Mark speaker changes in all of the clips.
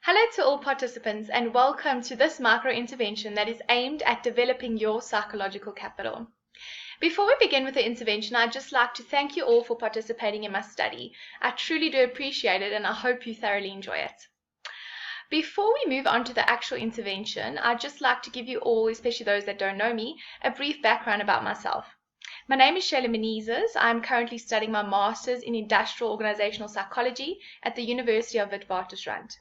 Speaker 1: Hello to all participants and welcome to this micro intervention that is aimed at developing your psychological capital. Before we begin with the intervention, I'd just like to thank you all for participating in my study. I truly do appreciate it and I hope you thoroughly enjoy it. Before we move on to the actual intervention, I'd just like to give you all, especially those that don't know me, a brief background about myself. My name is Shayla Menezes. I'm currently studying my Master's in Industrial Organizational Psychology at the University of Witwatersrand.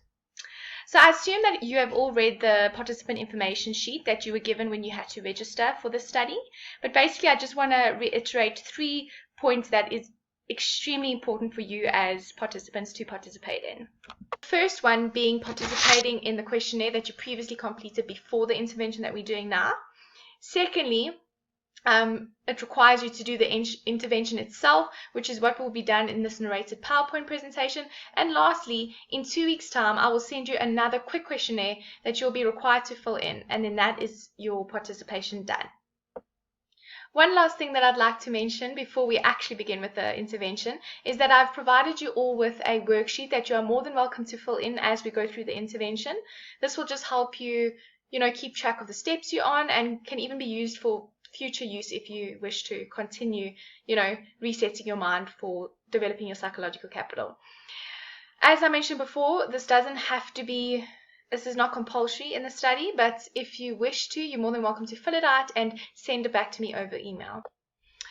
Speaker 1: So I assume that you have all read the participant information sheet that you were given when you had to register for this study. But basically, I just want to reiterate 3 points that is extremely important for you as participants to participate in. The first one being participating in the questionnaire that you previously completed before the intervention that we're doing now. Secondly, it requires you to do the intervention itself, which is what will be done in this narrated PowerPoint presentation. And lastly, in 2 weeks' time, I will send you another quick questionnaire that you'll be required to fill in, and then that is your participation done. One last thing that I'd like to mention before we actually begin with the intervention is that I've provided you all with a worksheet that you are more than welcome to fill in as we go through the intervention. This will just help you, keep track of the steps you're on and can even be used for future use if you wish to continue, resetting your mind for developing your psychological capital. As I mentioned before, this is not compulsory in the study, but if you wish to, you're more than welcome to fill it out and send it back to me over email.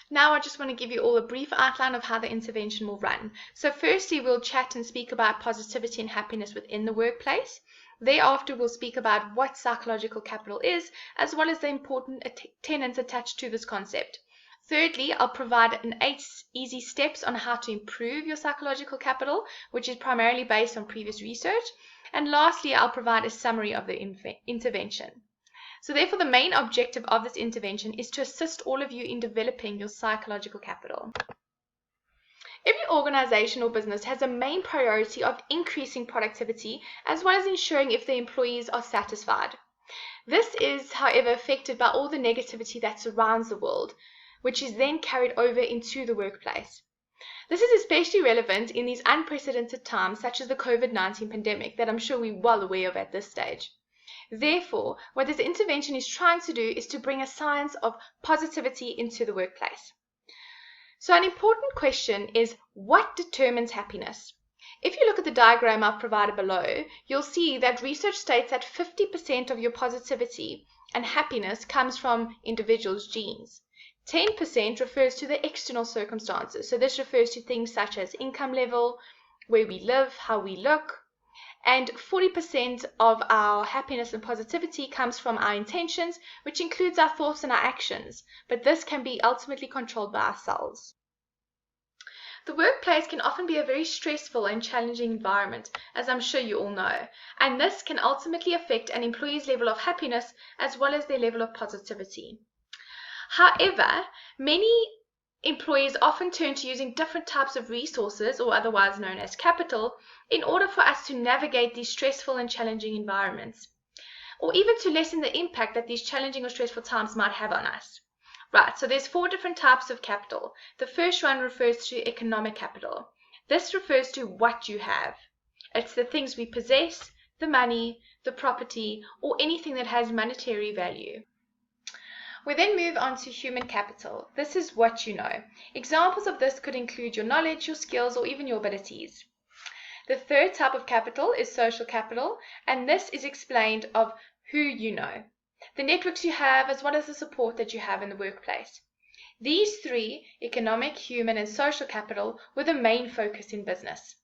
Speaker 1: Now I just want to give you all a brief outline of how the intervention will run. So firstly, we'll chat and speak about positivity and happiness within the workplace. Thereafter, we'll speak about what psychological capital is, as well as the important tenets attached to this concept. Thirdly, I'll provide 8 easy steps on how to improve your psychological capital, which is primarily based on previous research. And lastly, I'll provide a summary of the intervention. So therefore, the main objective of this intervention is to assist all of you in developing your psychological capital. Every organization or business has a main priority of increasing productivity as well as ensuring if the employees are satisfied. This is, however, affected by all the negativity that surrounds the world, which is then carried over into the workplace. This is especially relevant in these unprecedented times such as the COVID-19 pandemic that I'm sure we're well aware of at this stage. Therefore, what this intervention is trying to do is to bring a science of positivity into the workplace. So an important question is, what determines happiness? If you look at the diagram I've provided below, you'll see that research states that 50% of your positivity and happiness comes from individuals' genes. 10% refers to the external circumstances. So this refers to things such as income level, where we live, how we look. And 40% of our happiness and positivity comes from our intentions, which includes our thoughts and our actions, but this can be ultimately controlled by ourselves. The workplace can often be a very stressful and challenging environment, as I'm sure you all know, and this can ultimately affect an employee's level of happiness as well as their level of positivity. However, many employees often turn to using different types of resources, or otherwise known as capital, in order for us to navigate these stressful and challenging environments, or even to lessen the impact that these challenging or stressful times might have on us. Right, so there's 4 different types of capital. The first one refers to economic capital. This refers to what you have. It's the things we possess, the money, the property, or anything that has monetary value. We then move on to human capital. This is what you know. Examples of this could include your knowledge, your skills, or even your abilities. The third type of capital is social capital, and this is explained of who you know, the networks you have, as well as the support that you have in the workplace. These 3, economic, human, and social capital, were the main focus in business.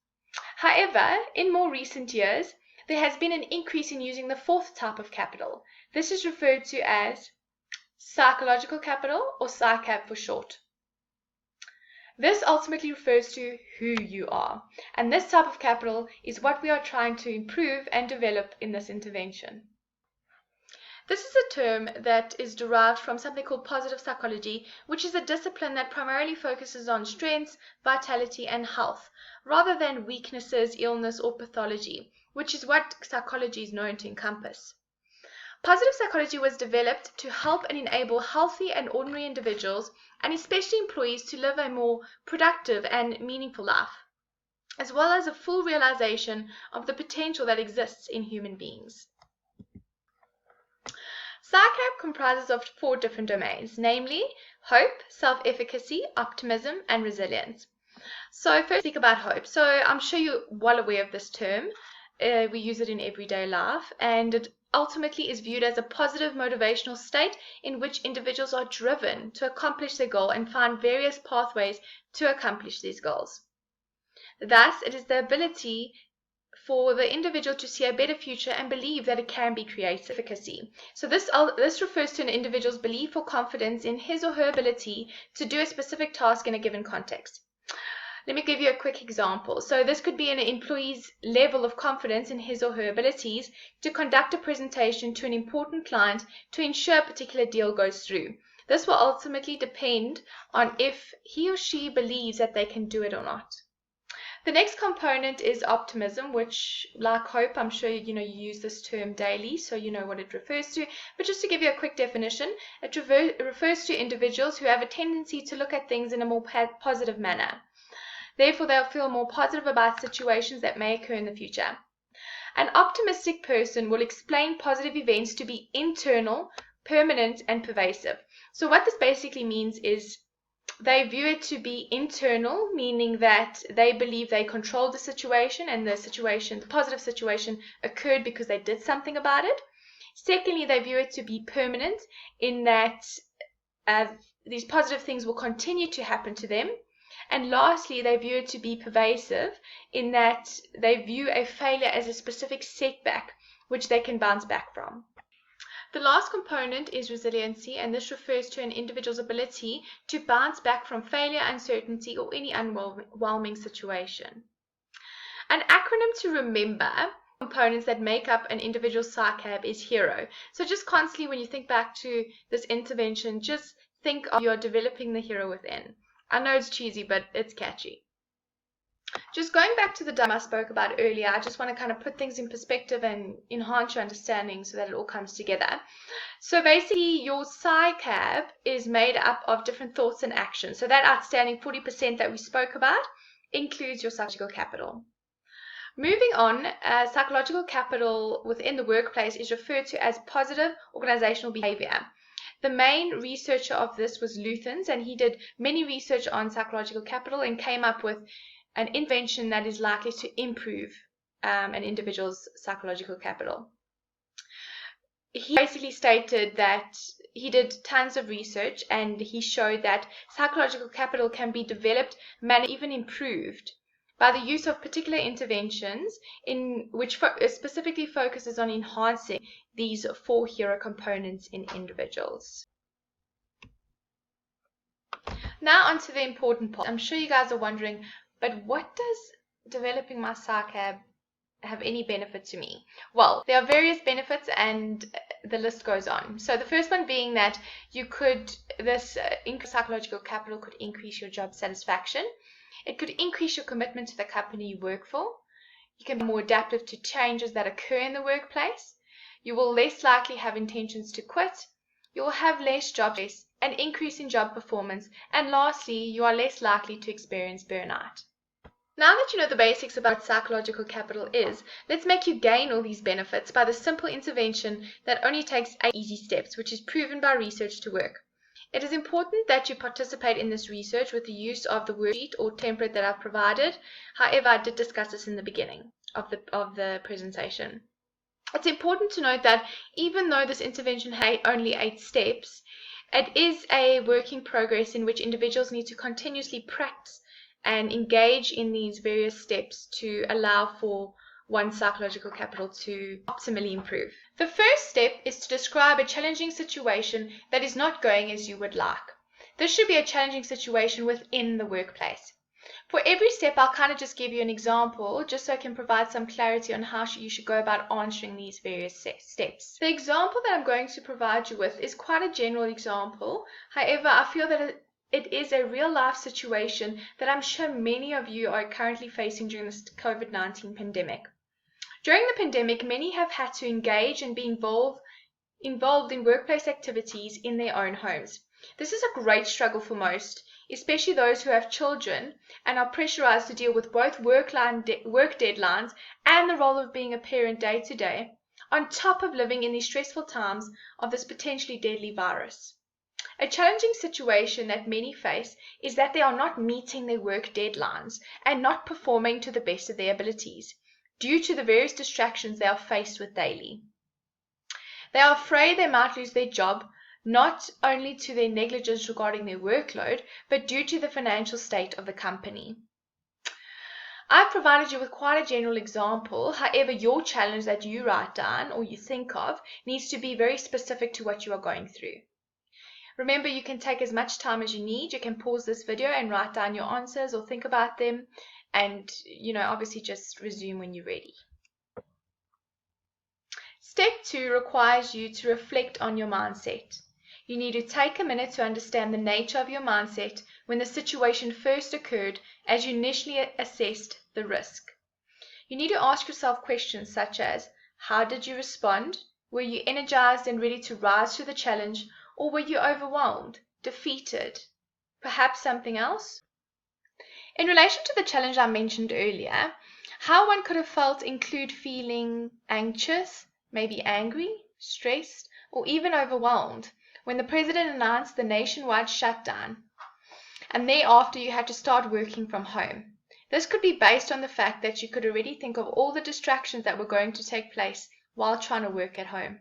Speaker 1: However, in more recent years, there has been an increase in using the 4th type of capital. This is referred to as psychological capital, or PsyCap for short. This ultimately refers to who you are, and this type of capital is what we are trying to improve and develop in this intervention. This is a term that is derived from something called positive psychology, which is a discipline that primarily focuses on strengths, vitality, and health, rather than weaknesses, illness, or pathology, which is what psychology is known to encompass. Positive psychology was developed to help and enable healthy and ordinary individuals, and especially employees, to live a more productive and meaningful life. as well as a full realization of the potential that exists in human beings. PsyCab comprises of 4 different domains, namely hope, self-efficacy, optimism, and resilience. So first, speak about hope. So I'm sure you're well aware of this term. We use it in everyday life, and it ultimately is viewed as a positive motivational state in which individuals are driven to accomplish their goal and find various pathways to accomplish these goals. Thus, it is the ability for the individual to see a better future and believe that it can be created. Efficacy. So this refers to an individual's belief or confidence in his or her ability to do a specific task in a given context. Let me give you a quick example. So this could be an employee's level of confidence in his or her abilities to conduct a presentation to an important client to ensure a particular deal goes through. This will ultimately depend on if he or she believes that they can do it or not. The next component is optimism, which, like hope, I'm sure you use this term daily, so you know what it refers to. But just to give you a quick definition, it refers to individuals who have a tendency to look at things in a more positive manner. Therefore, they'll feel more positive about situations that may occur in the future. An optimistic person will explain positive events to be internal, permanent, and pervasive. So what this basically means is they view it to be internal, meaning that they believe they controlled the situation and the positive situation occurred because they did something about it. Secondly, they view it to be permanent in that these positive things will continue to happen to them. And lastly, they view it to be pervasive in that they view a failure as a specific setback which they can bounce back from. The last component is resiliency, and this refers to an individual's ability to bounce back from failure, uncertainty, or any overwhelming situation. An acronym to remember components that make up an individual PsyCab is HERO. So just constantly when you think back to this intervention, just think of you're developing the hero within. I know it's cheesy, but it's catchy. Just going back to the diagram I spoke about earlier, I just want to kind of put things in perspective and enhance your understanding so that it all comes together. So basically, your PsyCab is made up of different thoughts and actions. So that outstanding 40% that we spoke about includes your psychological capital. Moving on, psychological capital within the workplace is referred to as positive organizational behavior. The main researcher of this was Luthans, and he did many research on psychological capital and came up with an invention that is likely to improve an individual's psychological capital. He basically stated that he did tons of research and he showed that psychological capital can be developed, managed, even improved by the use of particular interventions in which specifically focuses on enhancing these 4 hero components in individuals. Now onto the important part. I'm sure you guys are wondering, but what does developing my PsyCab have any benefit to me? Well, there are various benefits and the list goes on. So the first one being that this increased psychological capital could increase your job satisfaction. It could increase your commitment to the company you work for. You can be more adaptive to changes that occur in the workplace. You will less likely have intentions to quit. You will have less job stress, an increase in job performance, and lastly, you are less likely to experience burnout. Now that you know the basics about what psychological capital is, let's make you gain all these benefits by the simple intervention that only takes 8 easy steps, which is proven by research to work. It is important that you participate in this research with the use of the worksheet or template that I've provided. However, I did discuss this in the beginning of the presentation. It's important to note that even though this intervention has only 8 steps, it is a work in progress in which individuals need to continuously practice and engage in these various steps to allow for one's psychological capital to optimally improve. The first step is to describe a challenging situation that is not going as you would like. This should be a challenging situation within the workplace. For every step, I'll kind of just give you an example, just so I can provide some clarity on how you should go about answering these various steps. The example that I'm going to provide you with is quite a general example. However, I feel that it is a real-life situation that I'm sure many of you are currently facing during this COVID-19 pandemic. During the pandemic, many have had to engage and be involved in workplace activities in their own homes. This is a great struggle for most, especially those who have children and are pressurized to deal with both work deadlines and the role of being a parent day to day, on top of living in these stressful times of this potentially deadly virus. A challenging situation that many face is that they are not meeting their work deadlines and not performing to the best of their abilities due to the various distractions they are faced with daily. They are afraid they might lose their job, not only to their negligence regarding their workload, but due to the financial state of the company. I've provided you with quite a general example. However, your challenge that you write down or you think of needs to be very specific to what you are going through. Remember, you can take as much time as you need. You can pause this video and write down your answers or think about them, and obviously just resume when you're ready. Step 2 requires you to reflect on your mindset. You need to take a minute to understand the nature of your mindset when the situation first occurred as you initially assessed the risk. You need to ask yourself questions such as, how did you respond? Were you energized and ready to rise to the challenge, or were you overwhelmed, defeated, perhaps something else? In relation to the challenge I mentioned earlier, how one could have felt include feeling anxious, maybe angry, stressed, or even overwhelmed when the president announced the nationwide shutdown, and thereafter you had to start working from home. This could be based on the fact that you could already think of all the distractions that were going to take place while trying to work at home.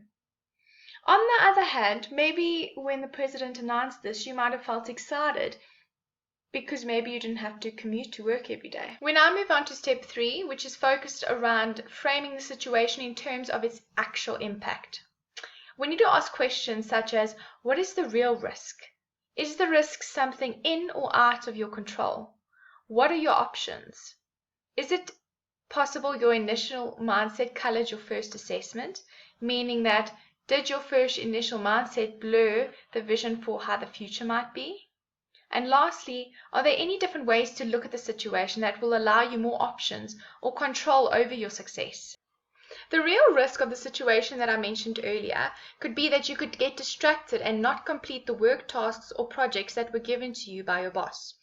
Speaker 1: On the other hand, maybe when the president announced this, you might have felt excited because maybe you didn't have to commute to work every day. We now move on to step 3, which is focused around framing the situation in terms of its actual impact. We need to ask questions such as, what is the real risk? Is the risk something in or out of your control? What are your options? Is it possible your initial mindset colored your first assessment, meaning that did your first initial mindset blur the vision for how the future might be? And lastly, are there any different ways to look at the situation that will allow you more options or control over your success? The real risk of the situation that I mentioned earlier could be that you could get distracted and not complete the work tasks or projects that were given to you by your boss.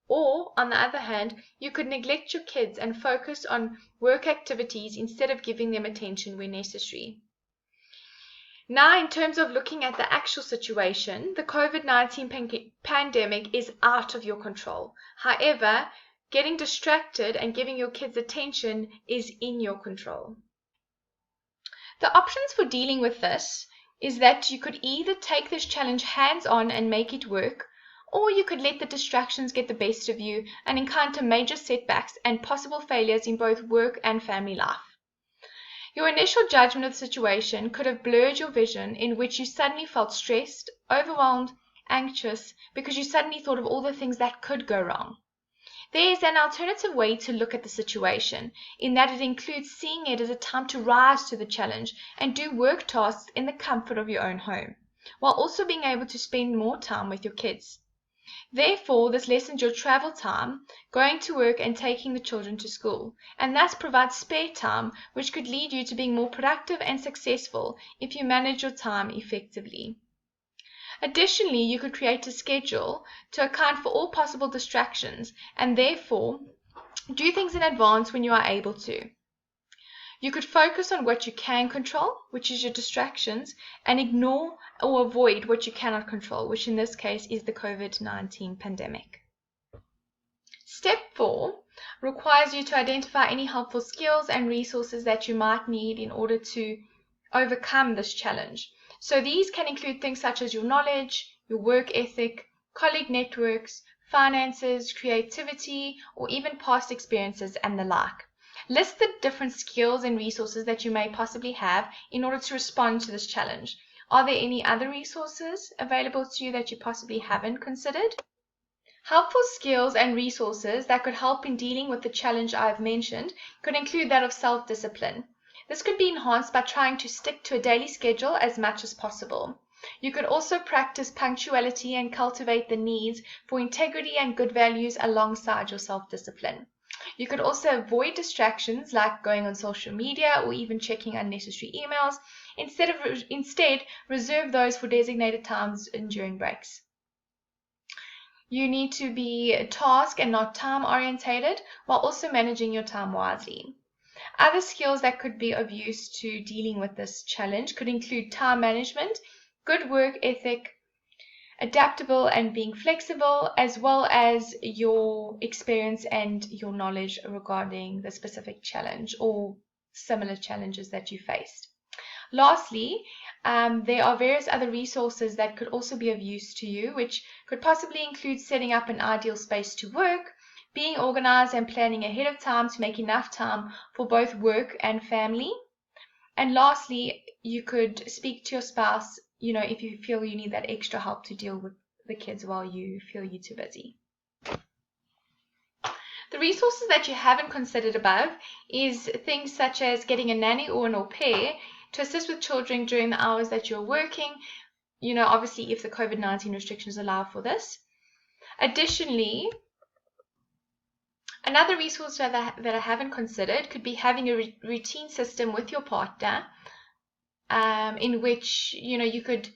Speaker 1: Or, on the other hand, you could neglect your kids and focus on work activities instead of giving them attention when necessary. Now, in terms of looking at the actual situation, the COVID-19 pandemic is out of your control. However, getting distracted and giving your kids attention is in your control. The options for dealing with this is that you could either take this challenge hands-on and make it work, or you could let the distractions get the best of you and encounter major setbacks and possible failures in both work and family life. Your initial judgment of the situation could have blurred your vision, in which you suddenly felt stressed, overwhelmed, anxious, because you suddenly thought of all the things that could go wrong. There is an alternative way to look at the situation, in that it includes seeing it as a time to rise to the challenge and do work tasks in the comfort of your own home, while also being able to spend more time with your kids. Therefore, this lessens your travel time, going to work and taking the children to school, and thus provides spare time, which could lead you to being more productive and successful if you manage your time effectively. Additionally, you could create a schedule to account for all possible distractions and therefore do things in advance when you are able to. You could focus on what you can control, which is your distractions, and ignore or avoid what you cannot control, which in this case is the COVID-19 pandemic. Step 4 requires you to identify any helpful skills and resources that you might need in order to overcome this challenge. So these can include things such as your knowledge, your work ethic, colleague networks, finances, creativity, or even past experiences and the like. List the different skills and resources that you may possibly have in order to respond to this challenge. Are there any other resources available to you that you possibly haven't considered? Helpful skills and resources that could help in dealing with the challenge I've mentioned could include that of self-discipline. This could be enhanced by trying to stick to a daily schedule as much as possible. You could also practice punctuality and cultivate the needs for integrity and good values alongside your self-discipline. You could also avoid distractions like going on social media or even checking unnecessary emails. Instead, reserve those for designated times and during breaks. You need to be task and not time orientated, while also managing your time wisely. Other skills that could be of use to dealing with this challenge could include time management, good work ethic, adaptable and being flexible, as well as your experience and your knowledge regarding the specific challenge or similar challenges that you faced. Lastly, there are various other resources that could also be of use to you, which could possibly include setting up an ideal space to work, being organized and planning ahead of time to make enough time for both work and family. And lastly, you could speak to your spouse, if you feel you need that extra help to deal with the kids while you feel you're too busy. The resources that you haven't considered above is things such as getting a nanny or an au pair to assist with children during the hours that you're working, obviously if the COVID-19 restrictions allow for this. Additionally, another resource that I haven't considered could be having a routine system with your partner, in which you could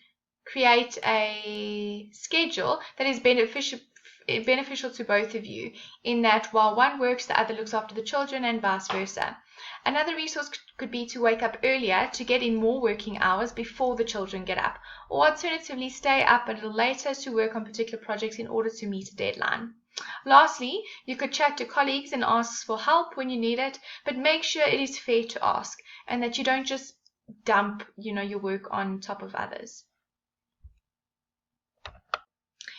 Speaker 1: create a schedule that is beneficial to both of you, in that while one works, the other looks after the children and vice versa. Another resource could be to wake up earlier to get in more working hours before the children get up, or alternatively stay up a little later to work on particular projects in order to meet a deadline. Lastly, you could chat to colleagues and ask for help when you need it, but make sure it is fair to ask and that you don't just dump your work on top of others.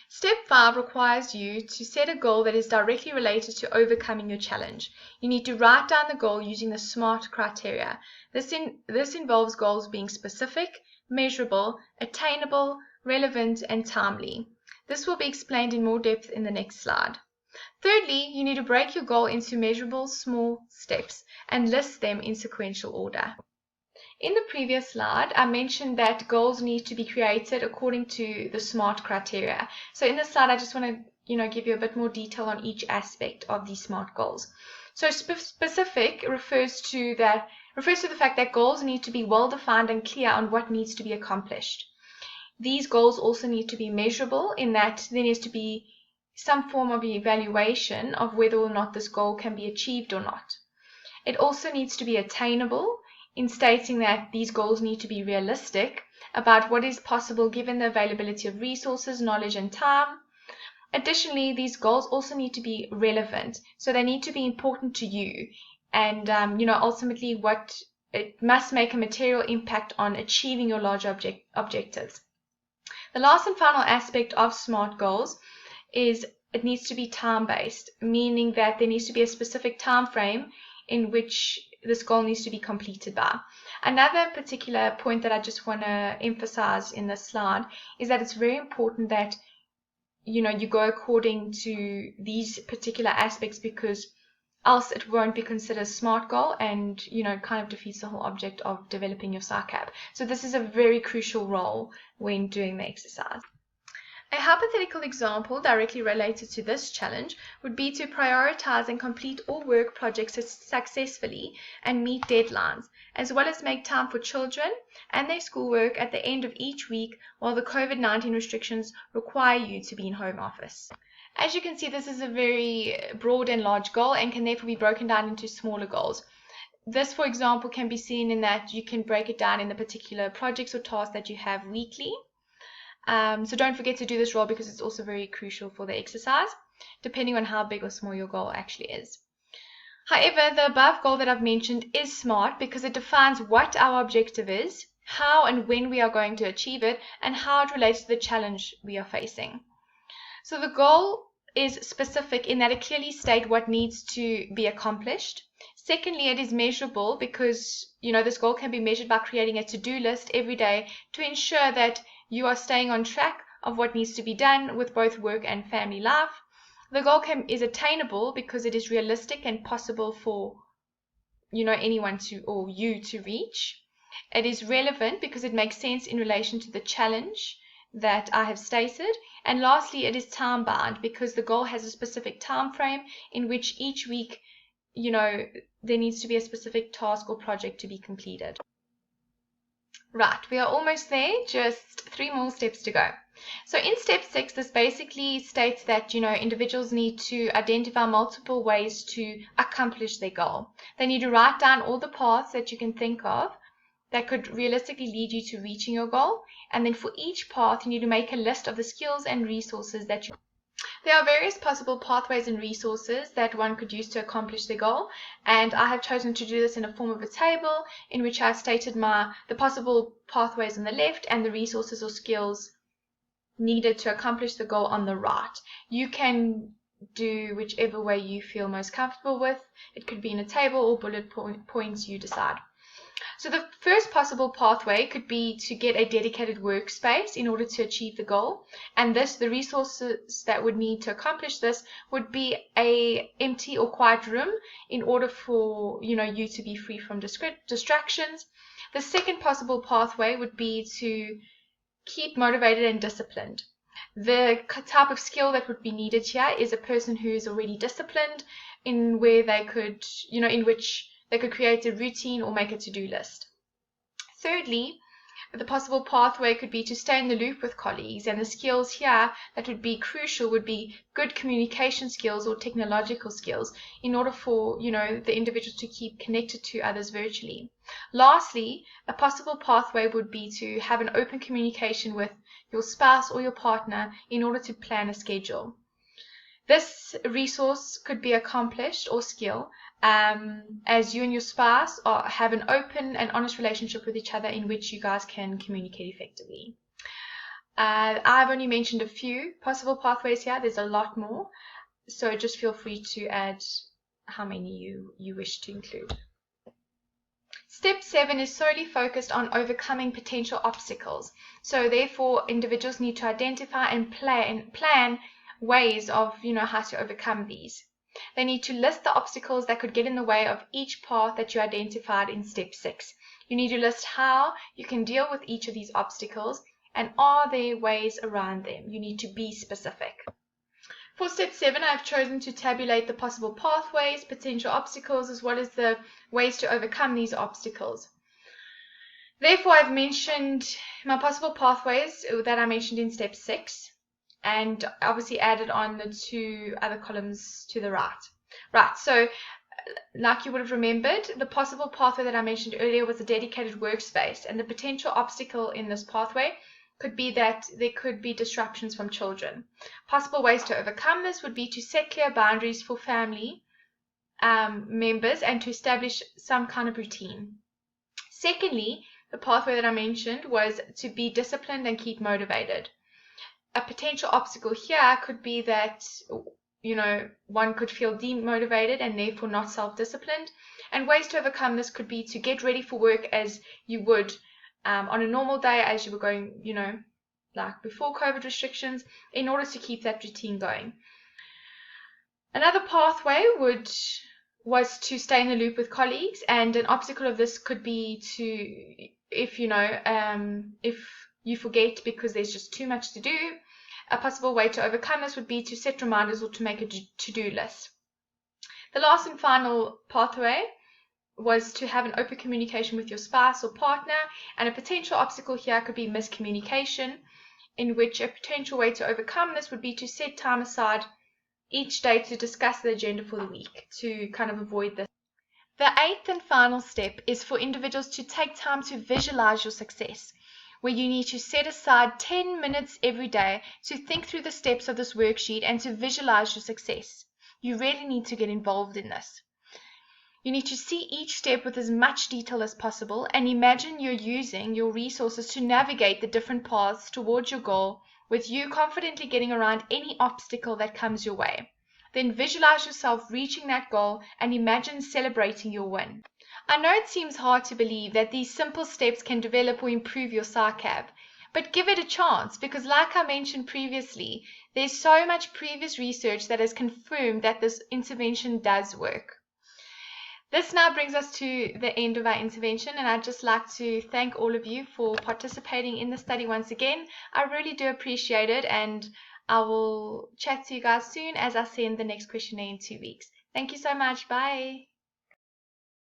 Speaker 1: Step 5 requires you to set a goal that is directly related to overcoming your challenge. You need to write down the goal using the SMART criteria. This involves goals being specific, measurable, attainable, relevant, and timely. This will be explained in more depth in the next slide. Thirdly, you need to break your goal into measurable small steps and list them in sequential order. In the previous slide, I mentioned that goals need to be created according to the SMART criteria. So in this slide, I just want to give you a bit more detail on each aspect of these SMART goals. So specific refers to the fact that goals need to be well defined and clear on what needs to be accomplished. These goals also need to be measurable, in that there needs to be some form of evaluation of whether or not this goal can be achieved or not. It also needs to be attainable, in stating that these goals need to be realistic about what is possible given the availability of resources, knowledge, and time. Additionally, these goals also need to be relevant, so they need to be important to you, and ultimately it must make a material impact on achieving your larger objectives. The last and final aspect of SMART goals is it needs to be time-based, meaning that there needs to be a specific time frame in which this goal needs to be completed by. Another particular point that I just want to emphasize in this slide is that it's very important that you go according to these particular aspects, because else it won't be considered a SMART goal, and it kind of defeats the whole object of developing your SARCAP. So this is a very crucial role when doing the exercise. A hypothetical example directly related to this challenge would be to prioritize and complete all work projects successfully and meet deadlines, as well as make time for children and their schoolwork at the end of each week while the COVID-19 restrictions require you to be in home office. As you can see, this is a very broad and large goal and can therefore be broken down into smaller goals. This, for example, can be seen in that you can break it down in the particular projects or tasks that you have weekly. So don't forget to do this role, because it's also very crucial for the exercise, depending on how big or small your goal actually is. However, the above goal that I've mentioned is SMART because it defines what our objective is, how and when we are going to achieve it, and how it relates to the challenge we are facing. So the goal is specific in that it clearly states what needs to be accomplished. Secondly, it is measurable because this goal can be measured by creating a to-do list every day to ensure that you are staying on track of what needs to be done with both work and family life. The goal is attainable because it is realistic and possible for anyone or you to reach. It is relevant because it makes sense in relation to the challenge that I have stated. And lastly, it is time bound because the goal has a specific time frame in which each week there needs to be a specific task or project to be completed. Right, we are almost there, just 3 more steps to go. So in step 6, this basically states that, individuals need to identify multiple ways to accomplish their goal. They need to write down all the paths that you can think of that could realistically lead you to reaching your goal. And then for each path, you need to make a list of the skills and resources that you. There are various possible pathways and resources that one could use to accomplish their goal, and I have chosen to do this in a form of a table in which I've stated the possible pathways on the left and the resources or skills needed to accomplish the goal on the right. You can do whichever way you feel most comfortable with. It could be in a table or bullet points, you decide. So the first possible pathway could be to get a dedicated workspace in order to achieve the goal. And the resources that would need to accomplish this would be a empty or quiet room in order for you to be free from distractions. The second possible pathway would be to keep motivated and disciplined. The type of skill that would be needed here is a person who is already disciplined in which they could create a routine or make a to-do list. Thirdly, the possible pathway could be to stay in the loop with colleagues, and the skills here that would be crucial would be good communication skills or technological skills in order for the individual to keep connected to others virtually. Lastly, a possible pathway would be to have an open communication with your spouse or your partner in order to plan a schedule. This resource could be accomplished or skill as you and your spouse have an open and honest relationship with each other in which you guys can communicate effectively. I've only mentioned a few possible pathways here. There's a lot more, so just feel free to add how many you wish to include. Step 7 is solely focused on overcoming potential obstacles. So therefore, individuals need to identify and plan ways of how to overcome these. They need to list the obstacles that could get in the way of each path that you identified in step 6. You need to list how you can deal with each of these obstacles, and are there ways around them. You need to be specific. For step 7, I've chosen to tabulate the possible pathways, potential obstacles, as well as the ways to overcome these obstacles. Therefore, I've mentioned my possible pathways that I mentioned in step 6. And obviously added on the 2 other columns to the right. Right, so like you would have remembered, the possible pathway that I mentioned earlier was a dedicated workspace, and the potential obstacle in this pathway could be that there could be disruptions from children. Possible ways to overcome this would be to set clear boundaries for family members and to establish some kind of routine. Secondly, the pathway that I mentioned was to be disciplined and keep motivated. A potential obstacle here could be that one could feel demotivated and therefore not self-disciplined, and ways to overcome this could be to get ready for work as you would on a normal day, as you were going like before COVID restrictions, in order to keep that routine going. Another pathway was to stay in the loop with colleagues, and an obstacle of this could be if you forget because there's just too much to do. A possible way to overcome this would be to set reminders or to make a to-do list. The last and final pathway was to have an open communication with your spouse or partner, and a potential obstacle here could be miscommunication, in which a potential way to overcome this would be to set time aside each day to discuss the agenda for the week to kind of avoid this. The 8th and final step is for individuals to take time to visualize your success, where you need to set aside 10 minutes every day to think through the steps of this worksheet and to visualize your success. You really need to get involved in this. You need to see each step with as much detail as possible and imagine you're using your resources to navigate the different paths towards your goal, with you confidently getting around any obstacle that comes your way. Then visualize yourself reaching that goal and imagine celebrating your win. I know it seems hard to believe that these simple steps can develop or improve your PsyCAB, but give it a chance, because like I mentioned previously, there's so much previous research that has confirmed that this intervention does work. This now brings us to the end of our intervention, and I'd just like to thank all of you for participating in the study once again. I really do appreciate it, and I will chat to you guys soon as I send the next questionnaire in 2 weeks. Thank you so much. Bye.